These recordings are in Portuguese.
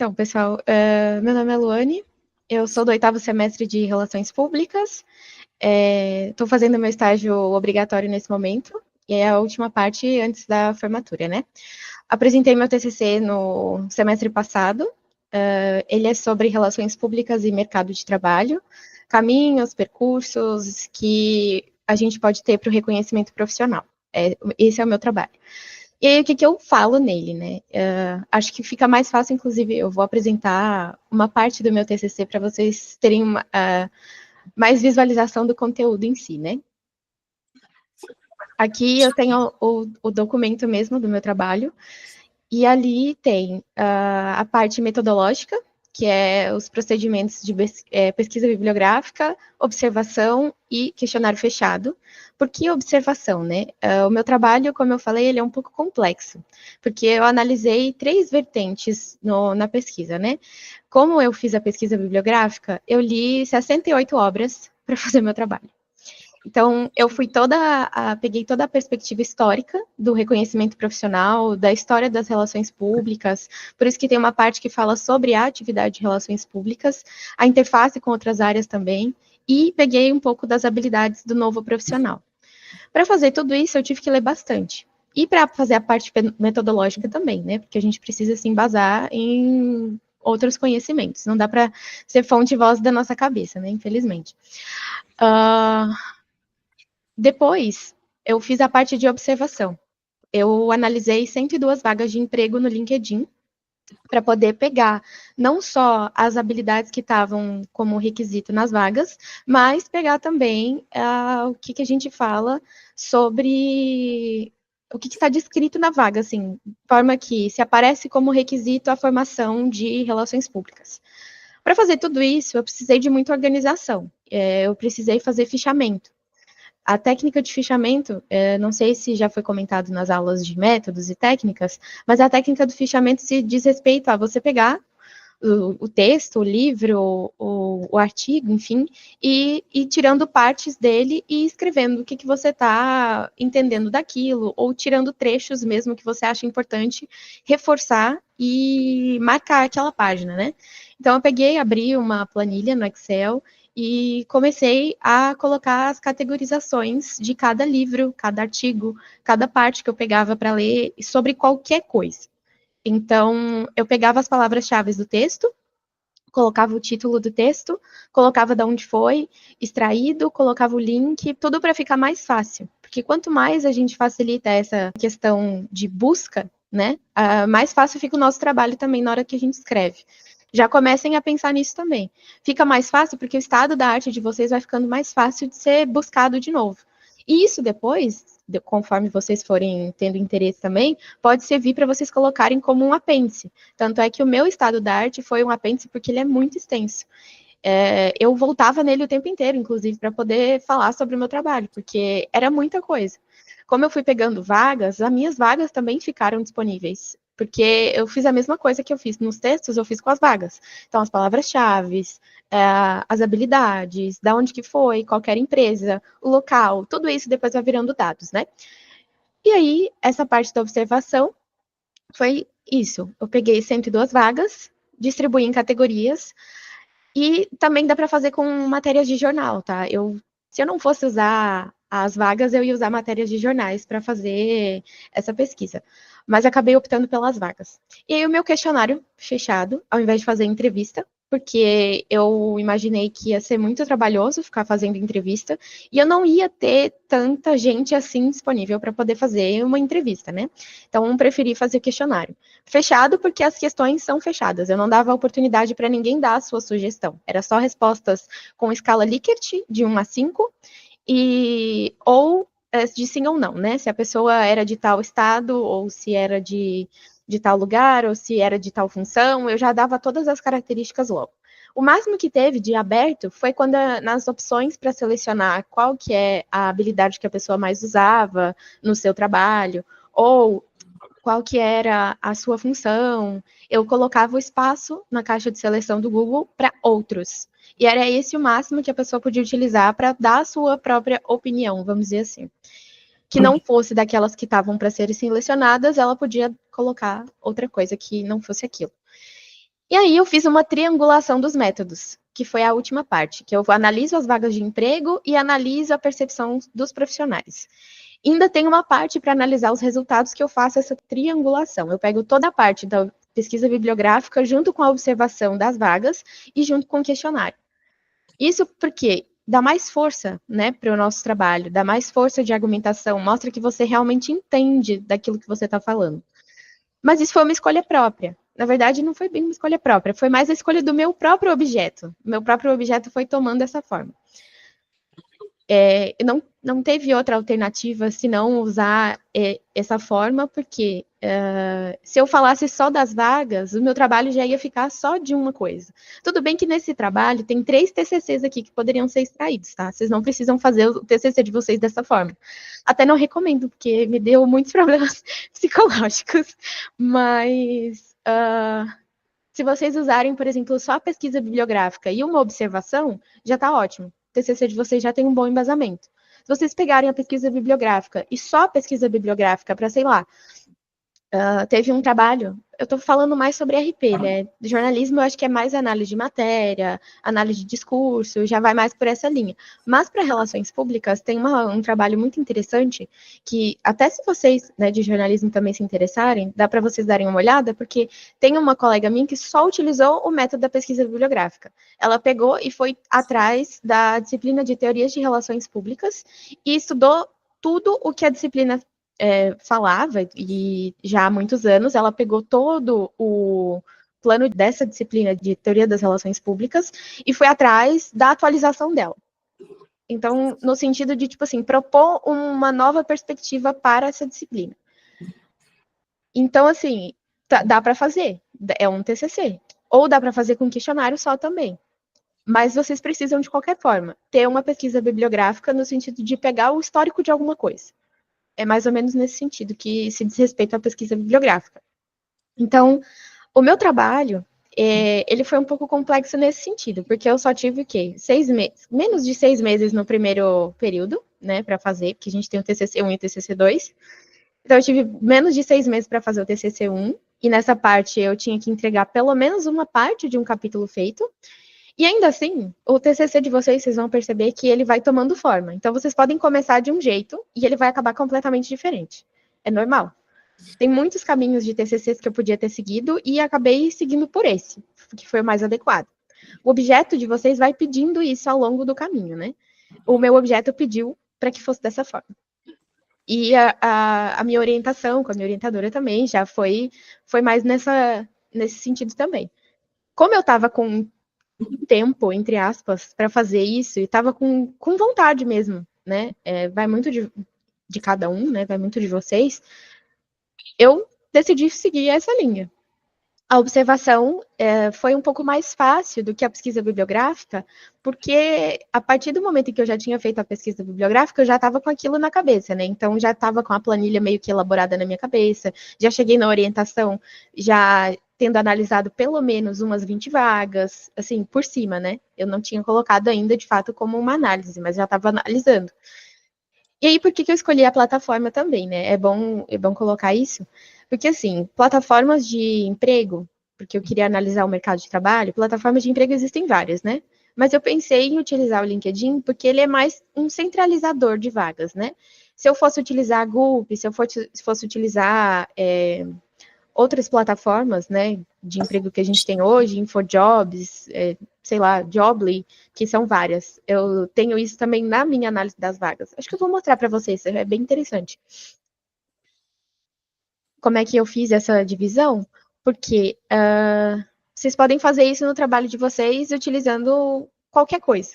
Então, pessoal, meu nome é Luane, eu sou do 8º semestre de Relações Públicas, estou fazendo meu estágio obrigatório nesse momento, e é a última parte antes da formatura, né? Apresentei meu TCC no semestre passado, ele é sobre relações públicas e mercado de trabalho, caminhos, percursos que a gente pode ter para o reconhecimento profissional. Esse é o meu trabalho. E aí, o que eu falo nele, né? Acho que fica mais fácil, inclusive, eu vou apresentar uma parte do meu TCC para vocês terem mais visualização do conteúdo em si, né? Aqui eu tenho o documento mesmo do meu trabalho, e ali tem a parte metodológica, que é os procedimentos de pesquisa bibliográfica, observação e questionário fechado. Por que observação, né? O meu trabalho, como eu falei, ele é um pouco complexo, porque eu analisei 3 vertentes na pesquisa, né? Como eu fiz a pesquisa bibliográfica, eu li 68 obras para fazer meu trabalho. Então, eu fui peguei toda a perspectiva histórica do reconhecimento profissional, da história das relações públicas, por isso que tem uma parte que fala sobre a atividade de relações públicas, a interface com outras áreas também, e peguei um pouco das habilidades do novo profissional. Para fazer tudo isso, eu tive que ler bastante. E para fazer a parte metodológica também, né? Porque a gente precisa se embasar em outros conhecimentos. Não dá para ser fonte e voz da nossa cabeça, né? Infelizmente. Depois, eu fiz a parte de observação. Eu analisei 102 vagas de emprego no LinkedIn para poder pegar não só as habilidades que estavam como requisito nas vagas, mas pegar também o que a gente fala sobre o que está descrito na vaga, assim, de forma que se aparece como requisito a formação de relações públicas. Para fazer tudo isso, eu precisei de muita organização. Eu precisei fazer fichamento. A técnica de fichamento, não sei se já foi comentado nas aulas de métodos e técnicas, mas a técnica do fichamento se diz respeito a você pegar o texto, o livro, o artigo, enfim, e tirando partes dele e escrevendo o que você está entendendo daquilo, ou tirando trechos mesmo que você acha importante reforçar e marcar aquela página, né? Então, eu peguei, abri uma planilha no Excel e comecei a colocar as categorizações de cada livro, cada artigo, cada parte que eu pegava para ler sobre qualquer coisa. Então, eu pegava as palavras-chave do texto, colocava o título do texto, colocava de onde foi extraído, colocava o link, tudo para ficar mais fácil. Porque quanto mais a gente facilita essa questão de busca, né, mais fácil fica o nosso trabalho também na hora que a gente escreve. Já comecem a pensar nisso também. Fica mais fácil porque o estado da arte de vocês vai ficando mais fácil de ser buscado de novo. E isso depois, conforme vocês forem tendo interesse também, pode servir para vocês colocarem como um apêndice. Tanto é que o meu estado da arte foi um apêndice porque ele é muito extenso. Eu voltava nele o tempo inteiro, inclusive, para poder falar sobre o meu trabalho, porque era muita coisa. Como eu fui pegando vagas, as minhas vagas também ficaram disponíveis, porque eu fiz a mesma coisa que eu fiz nos textos, eu fiz com as vagas. Então, as palavras-chave, as habilidades, da onde que foi, qualquer empresa, o local, tudo isso depois vai virando dados, né? E aí, essa parte da observação foi isso. Eu peguei 102 vagas, distribuí em categorias, e também dá para fazer com matérias de jornal, tá? Se eu não fosse usar as vagas, eu ia usar matérias de jornais para fazer essa pesquisa. Mas acabei optando pelas vagas. E aí o meu questionário fechado, ao invés de fazer entrevista, porque eu imaginei que ia ser muito trabalhoso ficar fazendo entrevista, e eu não ia ter tanta gente assim disponível para poder fazer uma entrevista, né? Então, preferi fazer questionário. Fechado porque as questões são fechadas. Eu não dava oportunidade para ninguém dar a sua sugestão. Era só respostas com escala Likert, de 1 a 5, ou de sim ou não, né? Se a pessoa era de tal estado, ou se era de tal lugar, ou se era de tal função, eu já dava todas as características logo. O máximo que teve de aberto foi quando nas opções para selecionar qual que é a habilidade que a pessoa mais usava no seu trabalho, ou qual que era a sua função, eu colocava o espaço na caixa de seleção do Google para outros. E era esse o máximo que a pessoa podia utilizar para dar a sua própria opinião, vamos dizer assim. Que não fosse daquelas que estavam para serem selecionadas, ela podia colocar outra coisa que não fosse aquilo. E aí eu fiz uma triangulação dos métodos, que foi a última parte, que eu analiso as vagas de emprego e analiso a percepção dos profissionais. Ainda tem uma parte para analisar os resultados que eu faço essa triangulação. Eu pego toda a parte da pesquisa bibliográfica junto com a observação das vagas e junto com o questionário. Isso porque dá mais força, né, para o nosso trabalho, dá mais força de argumentação, mostra que você realmente entende daquilo que você está falando. Mas isso foi uma escolha própria. Na verdade, não foi bem uma escolha própria, foi mais a escolha do meu próprio objeto. Meu próprio objeto foi tomando essa forma. Não teve outra alternativa senão usar essa forma, porque se eu falasse só das vagas, o meu trabalho já ia ficar só de uma coisa. Tudo bem que nesse trabalho tem 3 TCCs aqui que poderiam ser extraídos, tá? Vocês não precisam fazer o TCC de vocês dessa forma. Até não recomendo, porque me deu muitos problemas psicológicos. Mas se vocês usarem, por exemplo, só a pesquisa bibliográfica e uma observação, já está ótimo. O TCC de vocês já tem um bom embasamento. Se vocês pegarem a pesquisa bibliográfica e só a pesquisa bibliográfica para, sei lá, teve um trabalho, eu estou falando mais sobre RP, né? Jornalismo eu acho que é mais análise de matéria, análise de discurso, já vai mais por essa linha. Mas para relações públicas tem um trabalho muito interessante que até se vocês, né, de jornalismo também se interessarem, dá para vocês darem uma olhada, porque tem uma colega minha que só utilizou o método da pesquisa bibliográfica. Ela pegou e foi atrás da disciplina de teorias de relações públicas e estudou tudo o que a disciplina falava, e já há muitos anos, ela pegou todo o plano dessa disciplina de teoria das relações públicas e foi atrás da atualização dela. Então, no sentido de, tipo assim, propor uma nova perspectiva para essa disciplina. Então, assim, dá para fazer, é um TCC. Ou dá para fazer com questionário só também. Mas vocês precisam, de qualquer forma, ter uma pesquisa bibliográfica no sentido de pegar o histórico de alguma coisa. É mais ou menos nesse sentido que se diz respeito à pesquisa bibliográfica. Então, o meu trabalho, ele foi um pouco complexo nesse sentido, porque eu só tive o quê? 6 meses, menos de 6 meses no primeiro período, né, para fazer, porque a gente tem o TCC1 e o TCC2. Então, eu tive menos de 6 meses para fazer o TCC1, e nessa parte eu tinha que entregar pelo menos uma parte de um capítulo feito. E ainda assim, o TCC de vocês vão perceber que ele vai tomando forma. Então, vocês podem começar de um jeito e ele vai acabar completamente diferente. É normal. Tem muitos caminhos de TCCs que eu podia ter seguido e acabei seguindo por esse, que foi o mais adequado. O objeto de vocês vai pedindo isso ao longo do caminho, né? O meu objeto pediu para que fosse dessa forma. E a minha orientação com a minha orientadora também já foi mais nesse sentido também. Como eu estava com tempo, entre aspas, para fazer isso, e estava com vontade mesmo, né? Vai muito de cada um, né? Vai muito de vocês. Eu decidi seguir essa linha. A observação foi um pouco mais fácil do que a pesquisa bibliográfica, porque a partir do momento em que eu já tinha feito a pesquisa bibliográfica, eu já estava com aquilo na cabeça, né? Então, já estava com a planilha meio que elaborada na minha cabeça, já cheguei na orientação, já tendo analisado pelo menos umas 20 vagas, assim, por cima, né? Eu não tinha colocado ainda, de fato, como uma análise, mas já estava analisando. E aí, por que eu escolhi a plataforma também, né? É bom colocar isso, porque, assim, plataformas de emprego, porque eu queria analisar o mercado de trabalho, plataformas de emprego existem várias, né? Mas eu pensei em utilizar o LinkedIn porque ele é mais um centralizador de vagas, né? Se eu fosse utilizar a Gulp, se eu fosse utilizar outras plataformas, né, de emprego que a gente tem hoje, InfoJobs, sei lá, Jobly, que são várias. Eu tenho isso também na minha análise das vagas. Acho que eu vou mostrar para vocês, é bem interessante. Como é que eu fiz essa divisão? Porque vocês podem fazer isso no trabalho de vocês utilizando qualquer coisa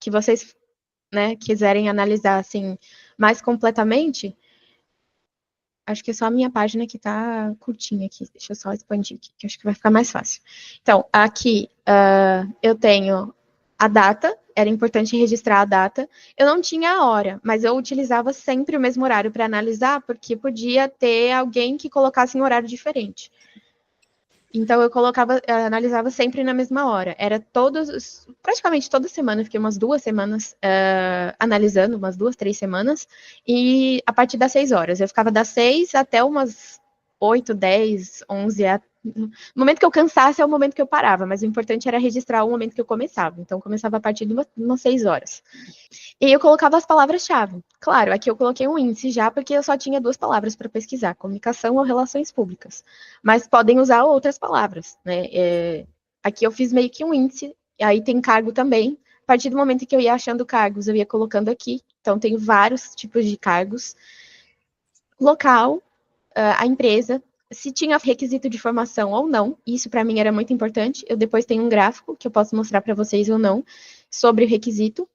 que vocês, né, quiserem analisar assim mais completamente. Acho que é só a minha página que está curtinha aqui. Deixa eu só expandir aqui, que acho que vai ficar mais fácil. Então, aqui eu tenho a data, era importante registrar a data. Eu não tinha a hora, mas eu utilizava sempre o mesmo horário para analisar, porque podia ter alguém que colocasse em um horário diferente. Então, eu analisava sempre na mesma hora. Era praticamente toda semana, fiquei umas 2 semanas analisando, umas 2, 3 semanas, e a partir das 6 horas. Eu ficava das 6 até umas 8, 10, 11, No momento que eu cansasse é o momento que eu parava, mas o importante era registrar o momento que eu começava. Então, eu começava a partir de umas 6 horas. E aí eu colocava as palavras-chave. Claro, aqui eu coloquei um índice já, porque eu só tinha 2 palavras para pesquisar, comunicação ou relações públicas. Mas podem usar outras palavras, né? Aqui eu fiz meio que um índice, e aí tem cargo também. A partir do momento que eu ia achando cargos, eu ia colocando aqui. Então, tem vários tipos de cargos. Local, a empresa, se tinha requisito de formação ou não, isso para mim era muito importante. Eu depois tenho um gráfico que eu posso mostrar para vocês ou não sobre o requisito.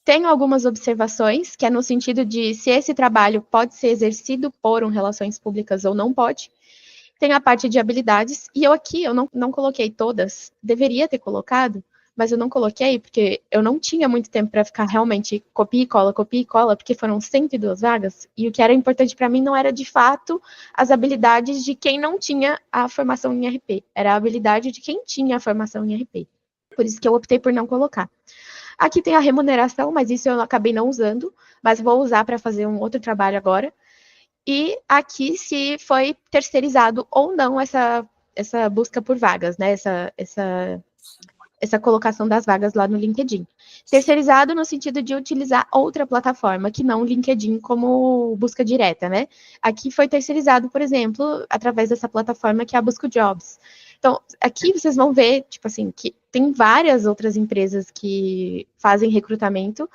Tenho algumas observações, que é no sentido de se esse trabalho pode ser exercido por relações públicas ou não pode. Tem a parte de habilidades, e eu aqui eu não coloquei todas, deveria ter colocado, mas eu não coloquei porque eu não tinha muito tempo para ficar realmente copia e cola, porque foram 102 vagas, e o que era importante para mim não era de fato as habilidades de quem não tinha a formação em RP, era a habilidade de quem tinha a formação em RP. Por isso que eu optei por não colocar. Aqui tem a remuneração, mas isso eu acabei não usando, mas vou usar para fazer um outro trabalho agora. E aqui se foi terceirizado ou não essa busca por vagas, né? Essa colocação das vagas lá no LinkedIn. Terceirizado no sentido de utilizar outra plataforma, que não o LinkedIn como busca direta, né? Aqui foi terceirizado, por exemplo, através dessa plataforma que é a Busco Jobs. Então, aqui vocês vão ver, tipo assim, que tem várias outras empresas que fazem recrutamento,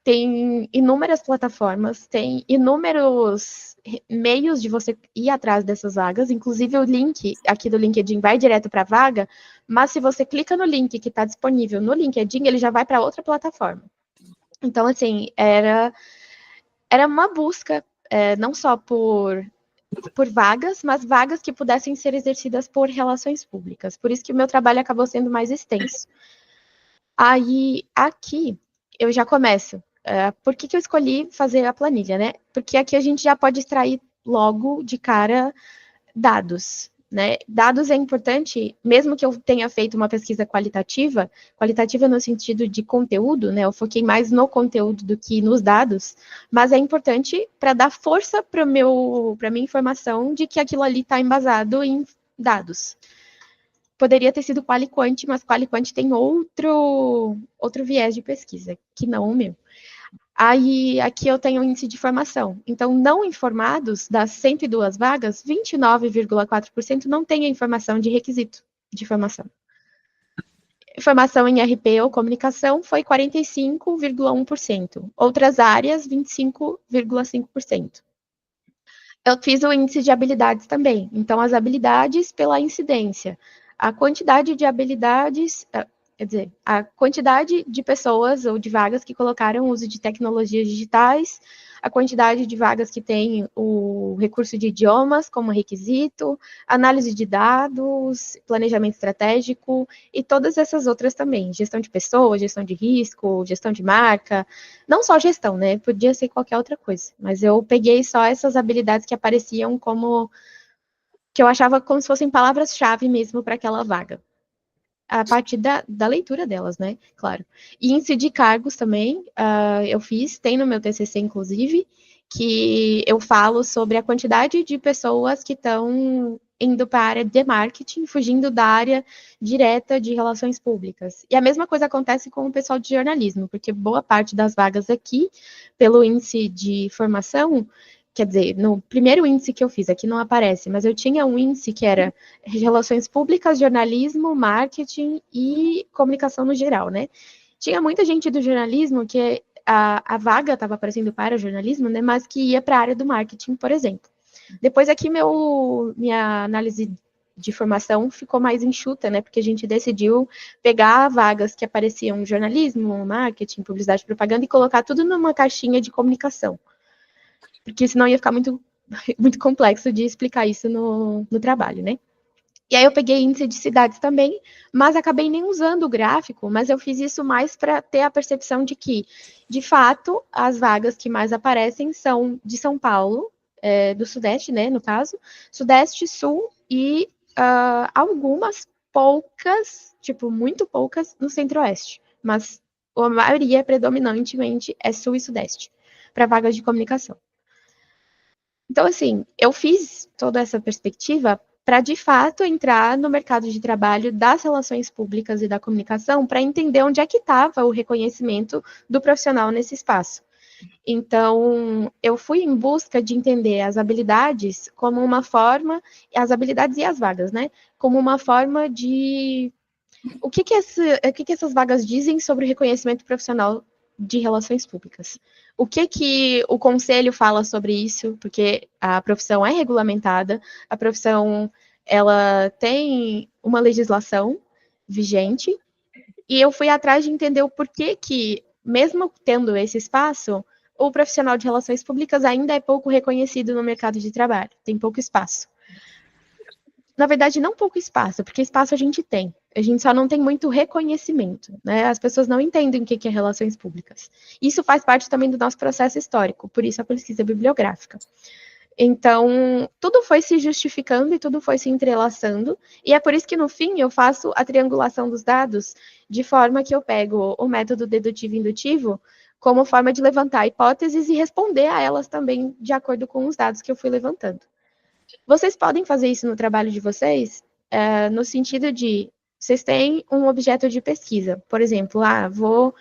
tem inúmeras plataformas, tem inúmeros meios de você ir atrás dessas vagas, inclusive o link aqui do LinkedIn vai direto para a vaga, mas se você clica no link que está disponível no LinkedIn, ele já vai para outra plataforma. Então, assim, era uma busca, não só por vagas, mas vagas que pudessem ser exercidas por relações públicas. Por isso que o meu trabalho acabou sendo mais extenso. Aí, aqui, eu já começo. Por que eu escolhi fazer a planilha, né? Porque aqui a gente já pode extrair logo de cara dados, né? Dados é importante, mesmo que eu tenha feito uma pesquisa qualitativa no sentido de conteúdo, né? Eu foquei mais no conteúdo do que nos dados, mas é importante para dar força para minha informação de que aquilo ali está embasado em dados. Poderia ter sido quali quant, mas quali quant tem outro viés de pesquisa, que não o meu. Aí, aqui eu tenho o índice de formação. Então, não informados, das 102 vagas, 29,4% não tem a informação de requisito de formação. Formação em RP ou comunicação foi 45,1%. Outras áreas, 25,5%. Eu fiz o índice de habilidades também. Então, as habilidades pela incidência. A quantidade de habilidades, quer dizer, a quantidade de pessoas ou de vagas que colocaram o uso de tecnologias digitais, a quantidade de vagas que tem o recurso de idiomas como requisito, análise de dados, planejamento estratégico e todas essas outras também. Gestão de pessoas, gestão de risco, gestão de marca. Não só gestão, né? Podia ser qualquer outra coisa. Mas eu peguei só essas habilidades que apareciam como que eu achava como se fossem palavras-chave mesmo para aquela vaga. A partir da leitura delas, né? Claro. E índice de cargos também, eu fiz, tem no meu TCC, inclusive, que eu falo sobre a quantidade de pessoas que estão indo para a área de marketing, fugindo da área direta de relações públicas. E a mesma coisa acontece com o pessoal de jornalismo, porque boa parte das vagas aqui, pelo índice de formação, quer dizer, no primeiro índice que eu fiz, aqui não aparece, mas eu tinha um índice que era relações públicas, jornalismo, marketing e comunicação no geral, né? Tinha muita gente do jornalismo que a vaga estava aparecendo para jornalismo, né? Mas que ia para a área do marketing, por exemplo. Depois aqui minha análise de formação ficou mais enxuta, né? Porque a gente decidiu pegar vagas que apareciam jornalismo, marketing, publicidade, propaganda e colocar tudo numa caixinha de comunicação. Porque senão ia ficar muito, muito complexo de explicar isso no trabalho, né? E aí eu peguei índice de cidades também, mas acabei nem usando o gráfico, mas eu fiz isso mais para ter a percepção de que, de fato, as vagas que mais aparecem são de São Paulo, do Sudeste, né, no caso, Sudeste, Sul e algumas poucas, tipo, muito poucas no Centro-Oeste, mas a maioria, predominantemente, é Sul e Sudeste, para vagas de comunicação. Então, assim, eu fiz toda essa perspectiva para, de fato, entrar no mercado de trabalho das relações públicas e da comunicação, para entender onde é que estava o reconhecimento do profissional nesse espaço. Então, eu fui em busca de entender as habilidades como uma forma, as habilidades e as vagas, né? Como uma forma de o que essas vagas dizem sobre o reconhecimento profissional de relações públicas? O que o conselho fala sobre isso? Porque a profissão é regulamentada, a profissão ela tem uma legislação vigente, e eu fui atrás de entender o porquê que, mesmo tendo esse espaço, o profissional de relações públicas ainda é pouco reconhecido no mercado de trabalho, tem pouco espaço. Na verdade, não pouco espaço, porque espaço a gente só não tem muito reconhecimento, né? As pessoas não entendem o que é relações públicas. Isso faz parte também do nosso processo histórico, por isso a pesquisa bibliográfica. Então, tudo foi se justificando e tudo foi se entrelaçando, e é por isso que no fim eu faço a triangulação dos dados de forma que eu pego o método dedutivo e indutivo como forma de levantar hipóteses e responder a elas também de acordo com os dados que eu fui levantando. Vocês podem fazer isso no trabalho de vocês, no sentido de vocês têm um objeto de pesquisa. Por exemplo, vou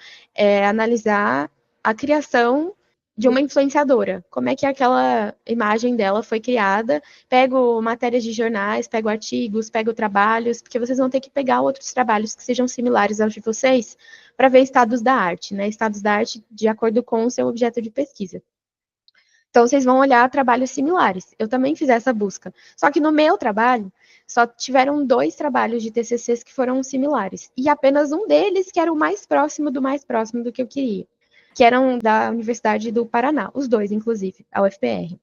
analisar a criação de uma influenciadora. Como é que aquela imagem dela foi criada? Pego matérias de jornais, pego artigos, pego trabalhos, porque vocês vão ter que pegar outros trabalhos que sejam similares aos de vocês para ver estados da arte, né? Estados da arte de acordo com o seu objeto de pesquisa. Então, vocês vão olhar trabalhos similares. Eu também fiz essa busca. Só que no meu trabalho, só tiveram 2 trabalhos de TCCs que foram similares. E apenas um deles que era o mais próximo do que eu queria. Que eram da Universidade do Paraná. Os 2, inclusive, a UFPR.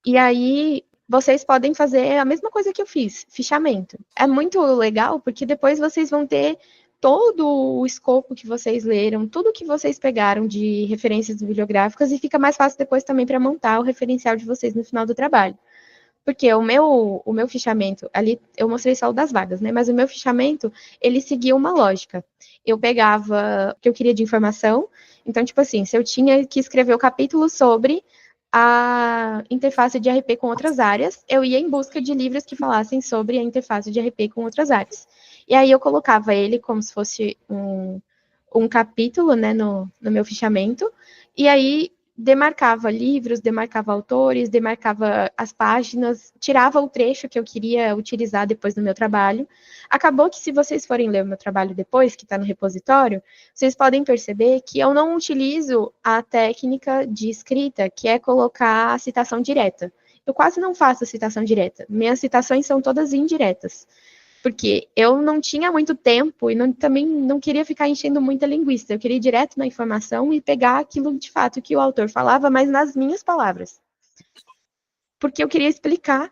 E aí, vocês podem fazer a mesma coisa que eu fiz, fichamento. É muito legal, porque depois vocês vão ter todo o escopo que vocês leram, tudo que vocês pegaram de referências bibliográficas, e fica mais fácil depois também para montar o referencial de vocês no final do trabalho. Porque o meu fichamento, ali eu mostrei só o das vagas, né? Mas o meu fichamento, ele seguia uma lógica. Eu pegava o que eu queria de informação, então, tipo assim, se eu tinha que escrever o capítulo sobre a interface de RP com outras áreas, eu ia em busca de livros que falassem sobre a interface de RP com outras áreas. E aí eu colocava ele como se fosse um capítulo, né, no meu fichamento, e aí demarcava livros, demarcava autores, demarcava as páginas, tirava o trecho que eu queria utilizar depois no meu trabalho. Acabou que, se vocês forem ler o meu trabalho depois, que está no repositório, vocês podem perceber que eu não utilizo a técnica de escrita, que é colocar a citação direta. Eu quase não faço citação direta. Minhas citações são todas indiretas. Porque eu não tinha muito tempo e também não queria ficar enchendo muita linguiça. Eu queria ir direto na informação e pegar aquilo de fato que o autor falava, mas nas minhas palavras. Porque eu queria explicar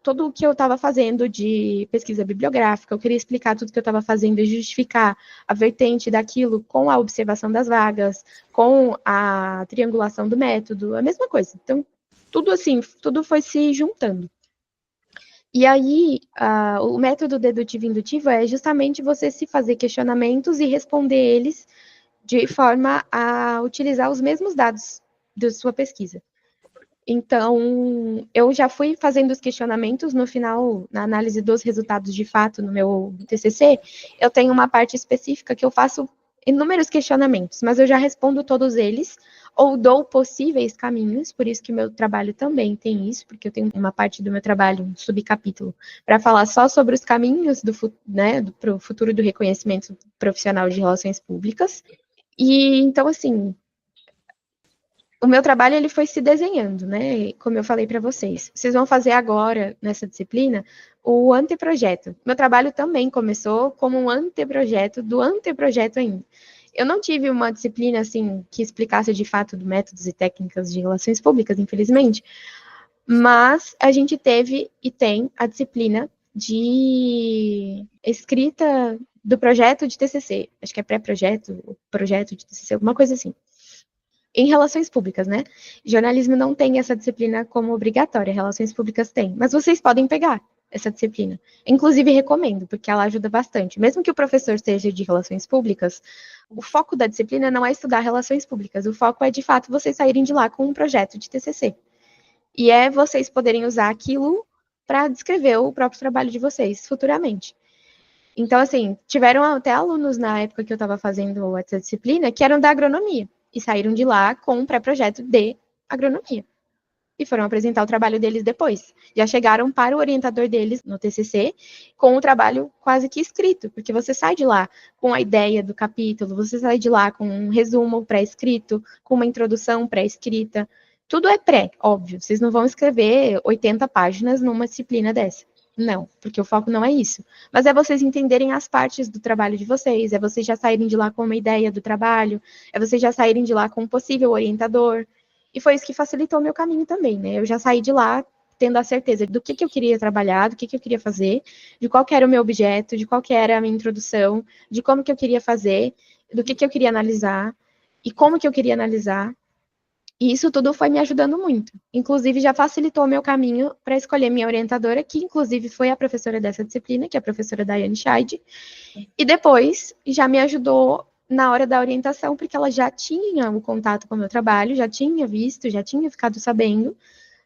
tudo o que eu estava fazendo de pesquisa bibliográfica, eu queria explicar tudo que eu estava fazendo e justificar a vertente daquilo com a observação das vagas, com a triangulação do método, a mesma coisa. Então, tudo assim, tudo foi se juntando. E aí, o método dedutivo e indutivo é justamente você se fazer questionamentos e responder eles de forma a utilizar os mesmos dados da sua pesquisa. Então, eu já fui fazendo os questionamentos no final, na análise dos resultados de fato no meu TCC, eu tenho uma parte específica que eu faço inúmeros questionamentos, mas eu já respondo todos eles, ou dou possíveis caminhos, por isso que o meu trabalho também tem isso, porque eu tenho uma parte do meu trabalho, um subcapítulo, para falar só sobre os caminhos para o futuro do reconhecimento profissional de relações públicas. E então, assim, o meu trabalho ele foi se desenhando, né? Como eu falei para vocês. Vocês vão fazer agora, nessa disciplina, o anteprojeto. Meu trabalho também começou como um anteprojeto do anteprojeto ainda. Eu não tive uma disciplina, assim, que explicasse de fato de métodos e técnicas de relações públicas, infelizmente, mas a gente teve e tem a disciplina de escrita do projeto de TCC. Acho que é pré-projeto, projeto de TCC, alguma coisa assim. Em relações públicas, né? Jornalismo não tem essa disciplina como obrigatória, relações públicas tem, mas vocês podem pegar essa disciplina. Inclusive, recomendo, porque ela ajuda bastante. Mesmo que o professor seja de relações públicas, o foco da disciplina não é estudar relações públicas, o foco é, de fato, vocês saírem de lá com um projeto de TCC. E é vocês poderem usar aquilo para descrever o próprio trabalho de vocês futuramente. Então, assim, tiveram até alunos na época que eu estava fazendo essa disciplina que eram da agronomia e saíram de lá com um pré-projeto de agronomia e foram apresentar o trabalho deles depois. Já chegaram para o orientador deles no TCC com o trabalho quase que escrito, porque você sai de lá com a ideia do capítulo, você sai de lá com um resumo pré-escrito, com uma introdução pré-escrita. Tudo é pré, óbvio. Vocês não vão escrever 80 páginas numa disciplina dessa. Não, porque o foco não é isso. Mas é vocês entenderem as partes do trabalho de vocês, é vocês já saírem de lá com uma ideia do trabalho, é vocês já saírem de lá com um possível orientador. E foi isso que facilitou o meu caminho também, né? Eu já saí de lá tendo a certeza do que eu queria trabalhar, do que eu queria fazer, de qual que era o meu objeto, de qual que era a minha introdução, de como que eu queria fazer, do que eu queria analisar e como que eu queria analisar. E isso tudo foi me ajudando muito. Inclusive, já facilitou o meu caminho para escolher minha orientadora, que inclusive foi a professora dessa disciplina, que é a professora Daiane Scheid. E depois já me ajudou na hora da orientação, porque ela já tinha o contato com o meu trabalho, já tinha visto, já tinha ficado sabendo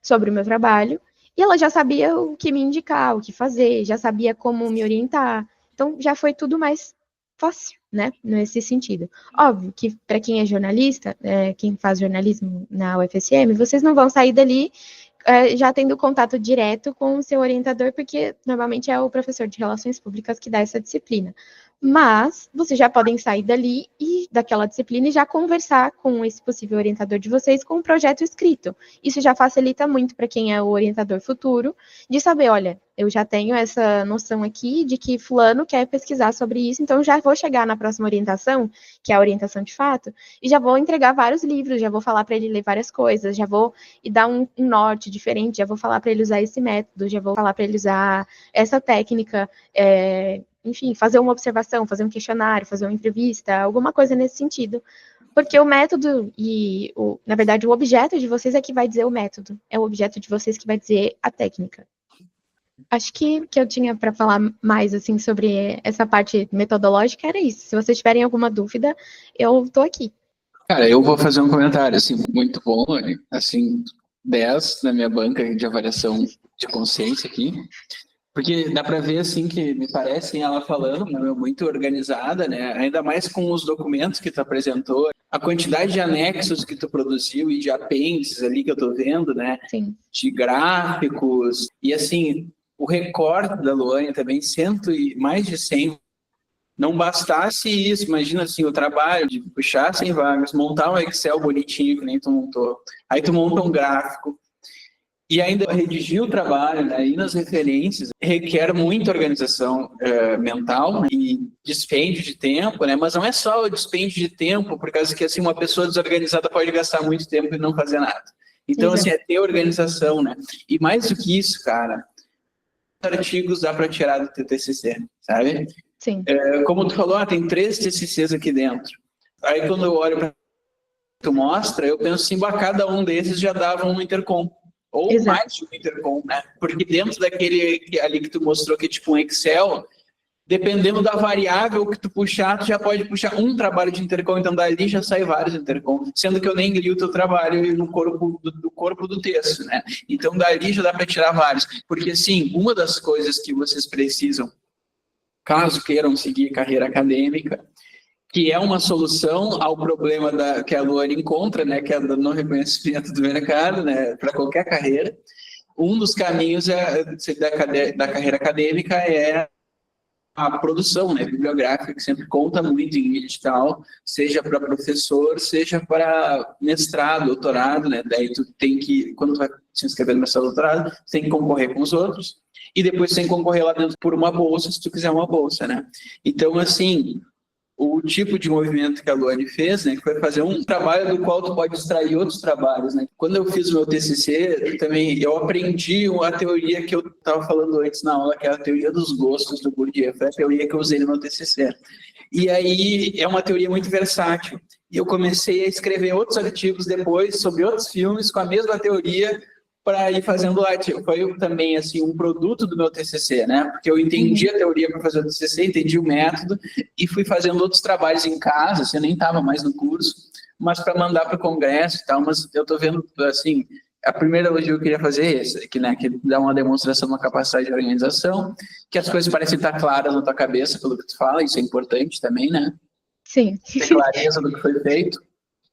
sobre o meu trabalho, e ela já sabia o que me indicar, o que fazer, já sabia como me orientar. Então, já foi tudo mais fácil, né, nesse sentido. Óbvio que para quem é jornalista, quem faz jornalismo na UFSM, vocês não vão sair dali já tendo contato direto com o seu orientador, porque normalmente é o professor de Relações Públicas que dá essa disciplina. Mas vocês já podem sair dali e daquela disciplina e já conversar com esse possível orientador de vocês com um projeto escrito. Isso já facilita muito para quem é o orientador futuro, de saber, olha, eu já tenho essa noção aqui de que fulano quer pesquisar sobre isso, então já vou chegar na próxima orientação, que é a orientação de fato, e já vou entregar vários livros, já vou falar para ele ler várias coisas, já vou dar um norte diferente, já vou falar para ele usar esse método, já vou falar para ele usar essa técnica, enfim, fazer uma observação, fazer um questionário, fazer uma entrevista, alguma coisa nesse sentido. Porque o método e, na verdade, o objeto de vocês é que vai dizer o método. É o objeto de vocês que vai dizer a técnica. Acho que eu tinha para falar mais, assim, sobre essa parte metodológica era isso. Se vocês tiverem alguma dúvida, eu estou aqui. Cara, eu vou fazer um comentário, assim, muito bom, assim, 10 na minha banca de avaliação de consciência aqui. Porque dá para ver, assim, que me parece ela falando, muito organizada, né? Ainda mais com os documentos que tu apresentou, a quantidade de anexos que tu produziu e de apêndices ali que eu tô vendo, né? Sim. De gráficos. E, assim, o recorte da Luane também, mais de 100. Não bastasse isso, imagina, assim, o trabalho de puxar 100 vagas, montar um Excel bonitinho, que nem tu montou. Aí tu monta um gráfico. E ainda redigir o trabalho, né, ir nas referências, requer muita organização mental, né, e dispêndio de tempo, né, mas não é só o dispêndio de tempo, por causa que assim, uma pessoa desorganizada pode gastar muito tempo e não fazer nada. Então, assim, é ter organização, né? E mais do que isso, cara, artigos dá para tirar do teu TCC, sabe? Sim. Como tu falou, tem 3 TCCs aqui dentro. Aí, quando eu olho para tu mostra, eu penso assim, cada um desses já dava um intercom. Ou exato, mais de um intercom, né? Porque dentro daquele ali que tu mostrou, que é tipo um Excel, dependendo da variável que tu puxar, tu já pode puxar um trabalho de intercom, então dali já sai vários intercom, sendo que eu nem li o teu trabalho no corpo do texto, né? Então dali já dá para tirar vários. Porque, sim, uma das coisas que vocês precisam, caso queiram seguir carreira acadêmica, que é uma solução ao problema que a Luane encontra, né, que é do não reconhecimento do mercado, né, para qualquer carreira. Um dos caminhos da carreira acadêmica é a produção, né, bibliográfica, que sempre conta muito em edital, seja para professor, seja para mestrado, doutorado, né, daí tu tem que, quando tu vai se inscrever no mestrado, doutorado, tu tem que concorrer com os outros, e depois tu tem que concorrer lá dentro por uma bolsa, se tu quiser uma bolsa, né. Então, assim, o tipo de movimento que a Luane fez, né, que foi fazer um trabalho do qual tu pode extrair outros trabalhos, né. Quando eu fiz o meu TCC, eu aprendi a teoria que eu estava falando antes na aula, que é a teoria dos gostos do Bourdieu, foi a teoria que eu usei no meu TCC. E aí é uma teoria muito versátil. E eu comecei a escrever outros artigos depois sobre outros filmes com a mesma teoria, para ir fazendo lá. Foi também assim, um produto do meu TCC, né? Porque eu entendi a teoria para fazer o TCC, entendi o método e fui fazendo outros trabalhos em casa, assim, eu nem estava mais no curso, mas para mandar para o congresso e tal, mas eu estou vendo, assim, A primeira hoje eu queria fazer é essa, que dá uma demonstração de uma capacidade de organização, que as coisas parecem estar claras na tua cabeça pelo que tu fala, isso é importante também, né? Sim. Ter clareza do que foi feito,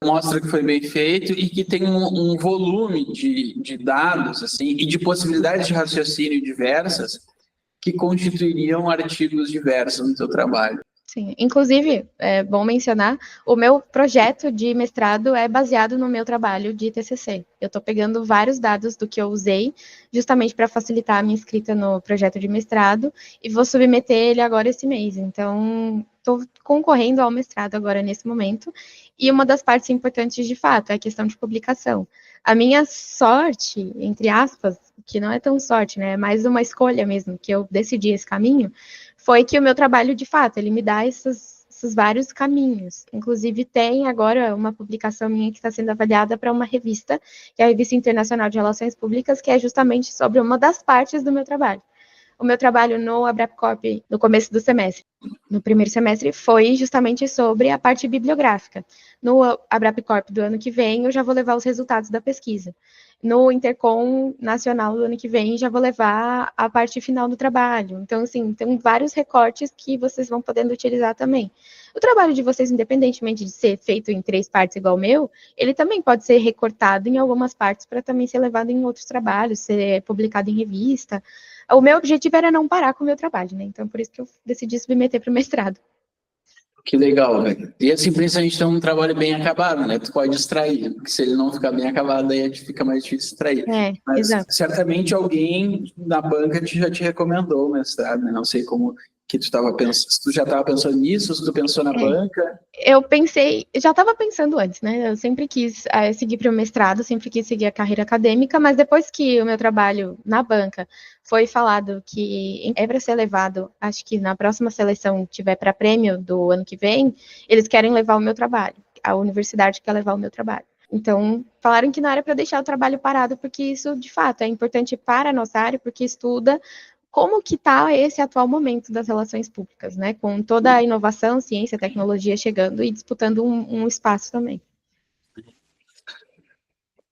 mostra que foi bem feito e que tem um volume de dados, assim, e de possibilidades de raciocínio diversas que constituiriam artigos diversos no teu trabalho. Sim, inclusive, é bom mencionar, o meu projeto de mestrado é baseado no meu trabalho de TCC. Eu estou pegando vários dados do que eu usei, justamente para facilitar a minha escrita no projeto de mestrado, e vou submeter ele agora esse mês. Então, estou concorrendo ao mestrado agora nesse momento, e uma das partes importantes, de fato, é a questão de publicação. A minha sorte, entre aspas, que não é tão sorte, né, é mais uma escolha mesmo, que eu decidi esse caminho, foi que o meu trabalho, de fato, ele me dá esses vários caminhos. Inclusive, tem agora uma publicação minha que está sendo avaliada para uma revista, que é a Revista Internacional de Relações Públicas, que é justamente sobre uma das partes do meu trabalho. O meu trabalho no Abrapcorp, no começo do semestre, no primeiro semestre, foi justamente sobre a parte bibliográfica. No Abrapcorp do ano que vem, eu já vou levar os resultados da pesquisa. No Intercom Nacional do ano que vem, já vou levar a parte final do trabalho. Então, assim, tem vários recortes que vocês vão podendo utilizar também. O trabalho de vocês, independentemente de ser feito em 3 partes igual o meu, ele também pode ser recortado em algumas partes para também ser levado em outros trabalhos, ser publicado em revista. O meu objetivo era não parar com o meu trabalho, né? Então, por isso que eu decidi submeter para o mestrado. Que legal, velho. E assim, principalmente ter um trabalho bem acabado, né? Tu pode extrair, porque se ele não ficar bem acabado, aí fica mais difícil extrair. Mas exato. certamente alguém na banca já te recomendou o mestrado, né? Não sei como que tu estava pensando, se tu já estava pensando nisso, se tu pensou na banca. Eu pensei, já estava pensando antes, né? Eu sempre quis seguir para o mestrado, sempre quis seguir a carreira acadêmica, mas depois que o meu trabalho na banca foi falado que é para ser levado, acho que na próxima seleção tiver para prêmio do ano que vem, eles querem levar o meu trabalho, a universidade quer levar o meu trabalho. Então, falaram que não era para deixar o trabalho parado, porque isso, de fato, é importante para a nossa área, porque estuda como que está esse atual momento das relações públicas, né? Com toda a inovação, ciência, tecnologia chegando e disputando um espaço também.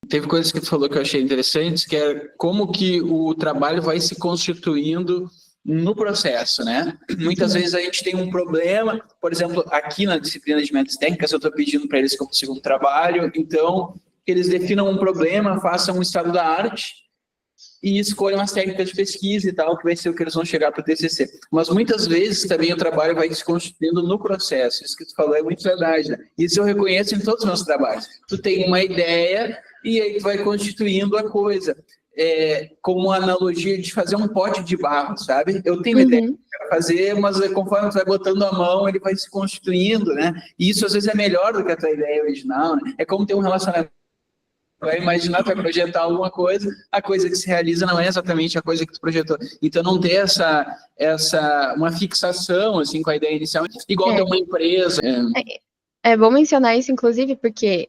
Teve coisas que tu falou que eu achei interessantes, que é como que o trabalho vai se constituindo no processo, né? Muitas vezes a gente tem um problema, por exemplo, aqui na disciplina de métodos técnicas, eu estou pedindo para eles como segundo trabalho, então, que eles definam um problema, façam um estado da arte, e escolham as técnicas de pesquisa e tal, que vai ser o que eles vão chegar para o TCC. Mas muitas vezes também o trabalho vai se constituindo no processo. Isso que tu falou é muito verdade, né? Isso eu reconheço em todos os meus trabalhos. Tu tem uma ideia e aí tu vai constituindo a coisa. Como uma analogia de fazer um pote de barro, sabe? Eu tenho uma ideia que eu quero fazer, mas conforme tu vai botando a mão, ele vai se constituindo, né? E isso às vezes é melhor do que a tua ideia original, né? É como ter um relacionamento. Vai imaginar, vai projetar alguma coisa, a coisa que se realiza não é exatamente a coisa que tu projetou. Então, não ter uma fixação assim, com a ideia inicial, igual ter uma empresa. É bom mencionar isso, inclusive, porque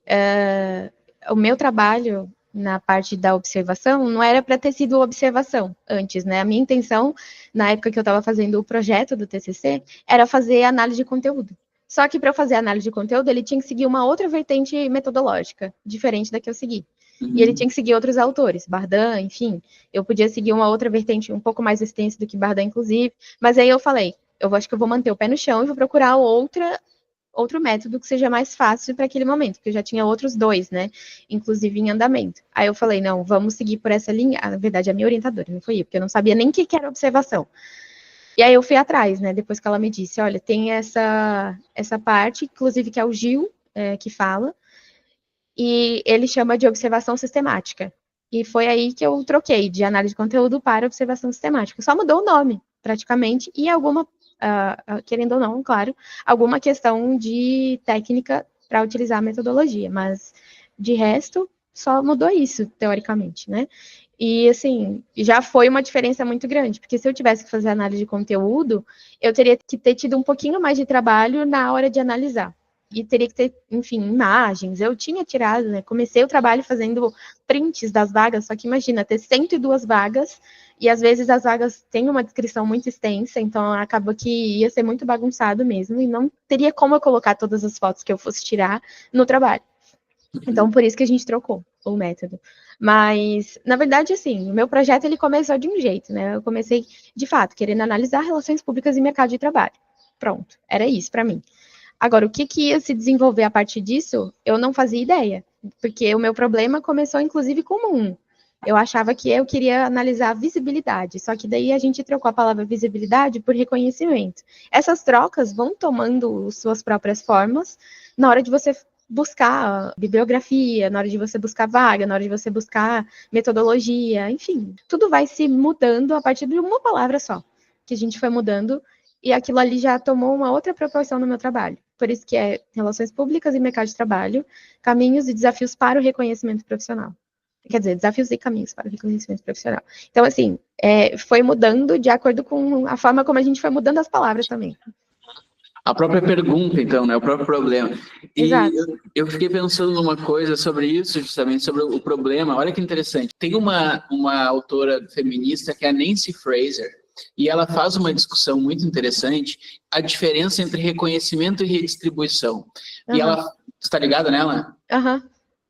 o meu trabalho na parte da observação não era para ter sido observação antes, né? A minha intenção, na época que eu estava fazendo o projeto do TCC, era fazer análise de conteúdo. Só que para fazer análise de conteúdo, ele tinha que seguir uma outra vertente metodológica, diferente da que eu segui. E ele tinha que seguir outros autores, Bardan, enfim. Eu podia seguir uma outra vertente um pouco mais extensa do que Bardan, inclusive. Mas aí eu falei, eu acho que eu vou manter o pé no chão e vou procurar outro método que seja mais fácil para aquele momento, porque eu já tinha outros 2, né? Inclusive em andamento. Aí eu falei, não, vamos seguir por essa linha. Na verdade, a minha orientadora, não foi eu, porque eu não sabia nem o que era observação. E aí eu fui atrás, né? Depois que ela me disse, olha, tem essa parte, inclusive que é o Gil que fala, e ele chama de observação sistemática. E foi aí que eu troquei de análise de conteúdo para observação sistemática. Só mudou o nome, praticamente, e alguma, querendo ou não, claro, alguma questão de técnica para utilizar a metodologia, mas de resto, só mudou isso, teoricamente, né? E, assim, já foi uma diferença muito grande, porque se eu tivesse que fazer análise de conteúdo, eu teria que ter tido um pouquinho mais de trabalho na hora de analisar. E teria que ter, enfim, imagens. Eu tinha tirado, né? Comecei o trabalho fazendo prints das vagas, só que imagina, ter 102 vagas, e às vezes as vagas têm uma descrição muito extensa, então acaba que ia ser muito bagunçado mesmo, e não teria como eu colocar todas as fotos que eu fosse tirar no trabalho. Então, por isso que a gente trocou. o método. Mas, na verdade, assim, o meu projeto ele começou de um jeito, né? Eu comecei, de fato, querendo analisar relações públicas e mercado de trabalho. Pronto, era isso para mim. Agora, o que ia se desenvolver a partir disso, eu não fazia ideia, porque o meu problema começou, inclusive, com um. Eu achava que eu queria analisar a visibilidade, só que daí a gente trocou a palavra visibilidade por reconhecimento. Essas trocas vão tomando suas próprias formas na hora de você buscar bibliografia, na hora de você buscar vaga, na hora de você buscar metodologia, enfim. Tudo vai se mudando a partir de uma palavra só, que a gente foi mudando, e aquilo ali já tomou uma outra proporção no meu trabalho. Por isso que é relações públicas e mercado de trabalho, caminhos e desafios para o reconhecimento profissional. Quer dizer, desafios e caminhos para o reconhecimento profissional. Então, assim, foi mudando de acordo com a forma como a gente foi mudando as palavras também. A própria pergunta, então, né? O próprio problema. E Exato. eu fiquei pensando numa coisa sobre isso, justamente, sobre o problema. Olha que interessante. Tem uma autora feminista que é a Nancy Fraser, e ela faz uma discussão muito interessante, a diferença entre reconhecimento e redistribuição. Uhum. E ela, está ligada nela? Aham.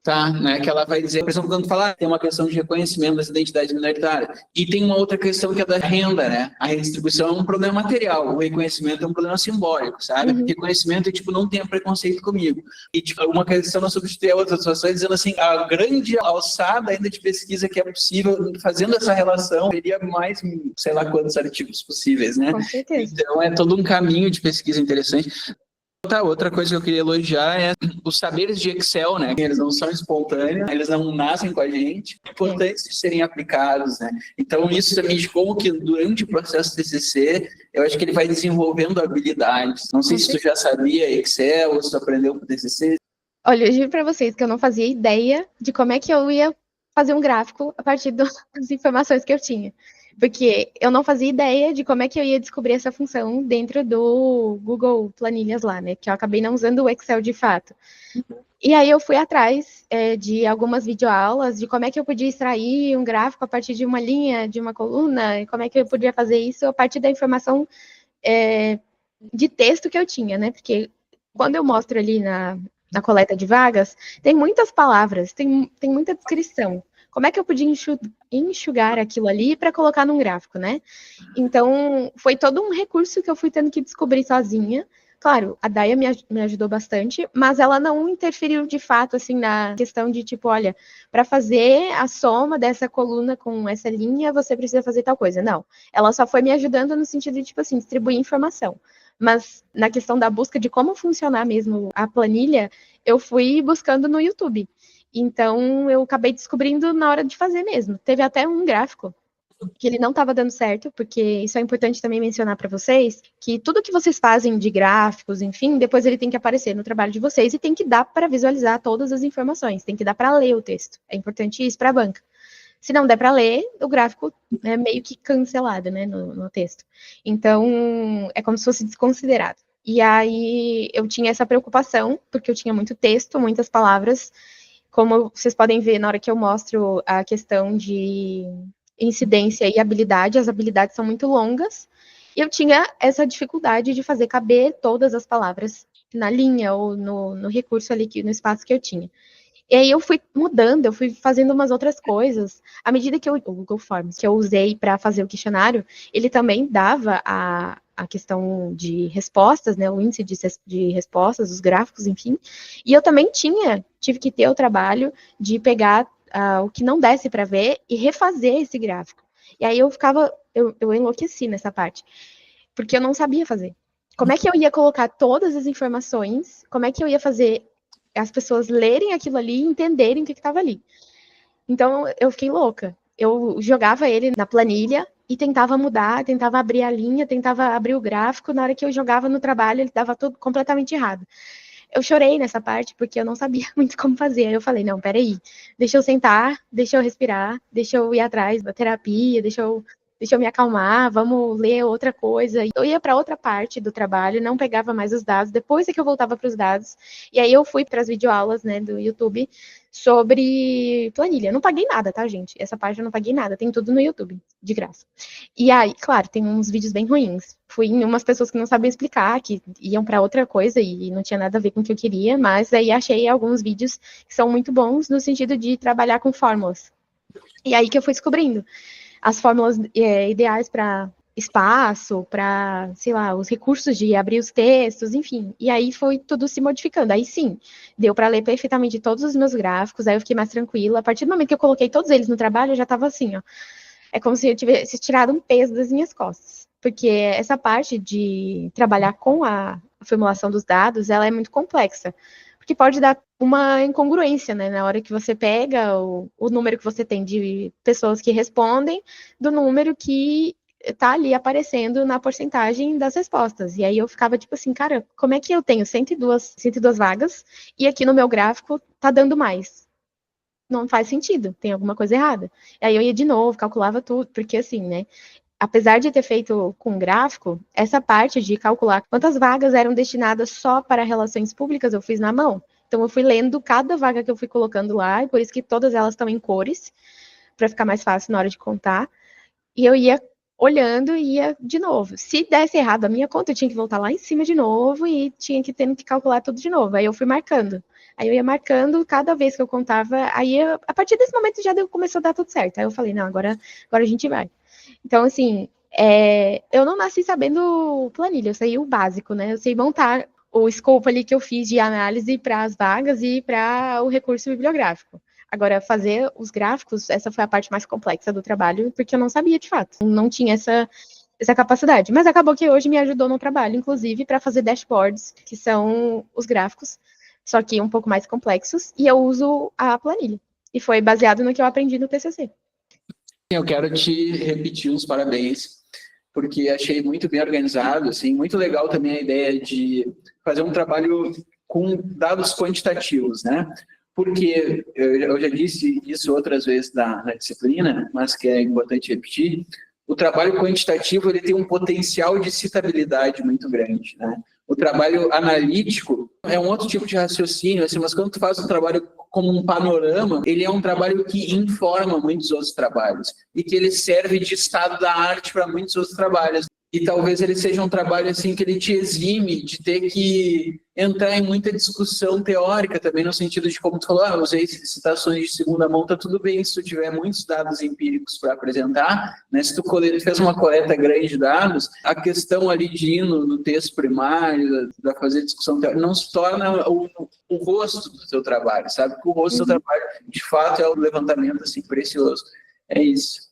Tá, né, que ela vai dizer, por exemplo, quando falar, tem uma questão de reconhecimento das identidades minoritárias, e tem uma outra questão que é da renda, né, a redistribuição é um problema material, o reconhecimento é um problema simbólico, sabe, Uhum. Reconhecimento é tipo, não tenha preconceito comigo, e tipo, uma questão não substitui a outra situação, dizendo assim, a grande alçada ainda de pesquisa que é possível, fazendo essa relação, teria mais, sei lá quantos artigos possíveis, né. Com certeza. Então é todo um caminho de pesquisa interessante. Outra coisa que eu queria elogiar é os saberes de Excel, né? Eles não são espontâneos, eles não nascem com a gente, importantes de serem aplicados, né? Então, isso também de como que durante o processo TCC, eu acho que ele vai desenvolvendo habilidades. Não sei se tu já sabia Excel, ou se tu aprendeu com o TCC. Olha, eu digo para vocês que eu não fazia ideia de como é que eu ia fazer um gráfico a partir das informações que eu tinha. Porque eu não fazia ideia de como é que eu ia descobrir essa função dentro do Google Planilhas lá, né? Que eu acabei não usando o Excel de fato. E aí eu fui atrás de algumas videoaulas de como é que eu podia extrair um gráfico a partir de uma linha, de uma coluna, e como é que eu podia fazer isso a partir da informação de texto que eu tinha, né? Porque quando eu mostro ali na coleta de vagas, tem muitas palavras, tem muita descrição. Como é que eu podia enxugar aquilo ali para colocar num gráfico, né? Então, foi todo um recurso que eu fui tendo que descobrir sozinha. Claro, a Daya me ajudou bastante, mas ela não interferiu de fato, assim, na questão de, tipo, olha, para fazer a soma dessa coluna com essa linha, você precisa fazer tal coisa. Não, ela só foi me ajudando no sentido de, tipo assim, distribuir informação. Mas na questão da busca de como funcionar mesmo a planilha, eu fui buscando no YouTube. Então, eu acabei descobrindo na hora de fazer mesmo. Teve até um gráfico que ele não estava dando certo, porque isso é importante também mencionar para vocês, que tudo que vocês fazem de gráficos, enfim, depois ele tem que aparecer no trabalho de vocês e tem que dar para visualizar todas as informações, tem que dar para ler o texto. É importante isso para a banca. Se não der para ler, o gráfico é meio que cancelado, né, no texto. Então, é como se fosse desconsiderado. E aí, eu tinha essa preocupação, porque eu tinha muito texto, muitas palavras. Como vocês podem ver na hora que eu mostro a questão de incidência e habilidade, as habilidades são muito longas, e eu tinha essa dificuldade de fazer caber todas as palavras na linha ou no recurso ali, no espaço que eu tinha. E aí eu fui mudando, eu fui fazendo umas outras coisas. À medida que o Google Forms, que eu usei para fazer o questionário, ele também dava a questão de respostas, né, o índice de respostas, os gráficos, enfim. E eu também tive que ter o trabalho de pegar o que não desse para ver e refazer esse gráfico. E aí eu enlouqueci nessa parte, porque eu não sabia fazer. Como é que eu ia colocar todas as informações? Como é que eu ia fazer as pessoas lerem aquilo ali e entenderem o que estava ali? Então, eu fiquei louca. Eu jogava ele na planilha e tentava mudar, tentava abrir a linha, tentava abrir o gráfico. Na hora que eu jogava no trabalho, ele estava tudo completamente errado. Eu chorei nessa parte, porque eu não sabia muito como fazer. Aí eu falei, não, peraí, deixa eu sentar, deixa eu respirar, deixa eu ir atrás da terapia, deixa eu deixa eu me acalmar, vamos ler outra coisa. Eu ia para outra parte do trabalho, não pegava mais os dados, depois é que eu voltava para os dados. E aí eu fui para as videoaulas, né, do YouTube sobre planilha. Não paguei nada, tá, gente? Essa página eu não paguei nada, tem tudo no YouTube, de graça. E aí, claro, tem uns vídeos bem ruins. Fui em umas pessoas que não sabiam explicar, que iam para outra coisa e não tinha nada a ver com o que eu queria, mas aí achei alguns vídeos que são muito bons no sentido de trabalhar com fórmulas. E aí que eu fui descobrindo as fórmulas ideais para espaço, para, sei lá, os recursos de abrir os textos, enfim. E aí foi tudo se modificando. Aí sim, deu para ler perfeitamente todos os meus gráficos, aí eu fiquei mais tranquila. A partir do momento que eu coloquei todos eles no trabalho, eu já estava assim, ó. É como se eu tivesse tirado um peso das minhas costas. Porque essa parte de trabalhar com a formulação dos dados, ela é muito complexa. Porque pode dar uma incongruência, né? Na hora que você pega o número que você tem de pessoas que respondem do número que tá ali aparecendo na porcentagem das respostas. E aí eu ficava tipo assim, cara, como é que eu tenho 102 vagas e aqui no meu gráfico tá dando mais? Não faz sentido, tem alguma coisa errada. E aí eu ia de novo, calculava tudo, porque assim, né? Apesar de ter feito com gráfico, essa parte de calcular quantas vagas eram destinadas só para relações públicas, eu fiz na mão. Então, eu fui lendo cada vaga que eu fui colocando lá, e por isso que todas elas estão em cores, para ficar mais fácil na hora de contar. E eu ia olhando e ia de novo. Se desse errado a minha conta, eu tinha que voltar lá em cima de novo e tinha que ter que calcular tudo de novo. Aí eu fui marcando. Aí eu ia marcando cada vez que eu contava. A partir desse momento já começou a dar tudo certo. Aí eu falei, não, agora a gente vai. Então, assim, eu não nasci sabendo planilha, eu sei o básico, né? Eu sei montar o escopo ali que eu fiz de análise para as vagas e para o recurso bibliográfico. Agora, fazer os gráficos, essa foi a parte mais complexa do trabalho, porque eu não sabia de fato, não tinha essa capacidade. Mas acabou que hoje me ajudou no trabalho, inclusive, para fazer dashboards, que são os gráficos, só que um pouco mais complexos, e eu uso a planilha. E foi baseado no que eu aprendi no TCC. Eu quero te repetir os parabéns, porque achei muito bem organizado, assim, muito legal também a ideia de fazer um trabalho com dados quantitativos, né? Porque eu já disse isso outras vezes na disciplina, mas que é importante repetir, o trabalho quantitativo ele tem um potencial de citabilidade muito grande, né? O trabalho analítico é um outro tipo de raciocínio, assim, mas quando tu faz um trabalho como um panorama, ele é um trabalho que informa muitos outros trabalhos e que ele serve de estado da arte para muitos outros trabalhos. E talvez ele seja um trabalho assim que ele te exime de ter que entrar em muita discussão teórica também, no sentido de, como tu falou, usei citações de segunda mão, tá tudo bem se tu tiver muitos dados empíricos para apresentar, né? Se tu fez uma coleta grande de dados, a questão ali de ir no texto primário, da fazer discussão teórica, não se torna o rosto do teu trabalho, sabe? Porque o rosto do teu trabalho, de fato, é o levantamento assim, precioso. É isso.